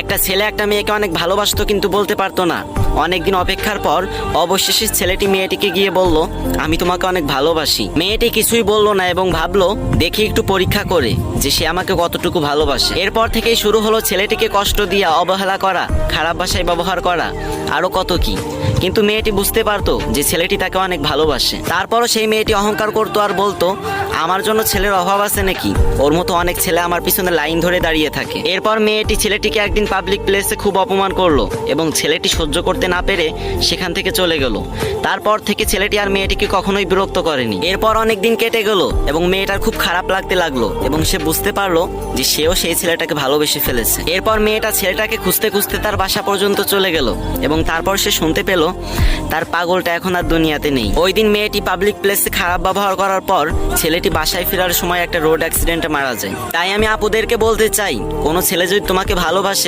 একটা ছেলে একটা মেয়েকে অনেক ভালোবাসতো কিন্তু বলতে পারতো না। অনেকদিন অপেক্ষার পর অবশেষে ছেলেটি মেয়েটিকে গিয়ে বলল, আমি তোমাকে অনেক ভালোবাসি। মেয়েটি কিছুই বলল না এবং ভাবলো দেখি একটু পরীক্ষা করে যে সে আমাকে কতটুকু ভালোবাসে। এরপর থেকেই শুরু হলো ছেলেটিকে কষ্ট দিয়া অবহেলা করা, খারাপ ভাষায় ব্যবহার করা, আরো কত কি। কিন্তু মেয়েটি বুঝতে পারতো যে ছেলেটি তাকে অনেক ভালোবাসে। তারপরও সেই মেয়েটি অহংকার করতো আর বলতো, আমার জন্য ছেলের অভাব আছে নাকি, ওর মতো অনেক ছেলে আমার পিছনে লাইন ধরে দাঁড়িয়ে থাকে। এরপর মেয়েটি ছেলেটিকে একদিন পাবলিক প্লেসে খুব অপমান করলো এবং ছেলেটি সহ্য করতে না পেরে সেখান থেকে চলে গেল। তারপর থেকে ছেলেটি আর মেয়েটিকে কখনোই বিরক্ত করেনি। এরপর অনেক দিন কেটে গেল এবং মেয়েটার খুব খারাপ লাগতে লাগলো এবং সে বুঝতে পারলো যে সেও সেই ছেলেটাকে ভালোবেসে ফেলেছে। এরপর মেয়েটা ছেলেটাকে খুঁজতে খুঁজতে তার বাসা পর্যন্ত চলে গেল এবং তারপর সে শুনতে পেল তার পাগলটা এখন আর দুনিয়াতে নেই। ওই দিন মেয়েটি পাবলিক প্লেসে খারাপ ব্যবহার করার পর ছেলেটি বাসায় ফেরার সময় একটা রোড অ্যাক্সিডেন্টে মারা যায়। তাই আমি আপুদেরকে বলতে চাই, কোনো ছেলে যদি তোমাকে ভালোবাসে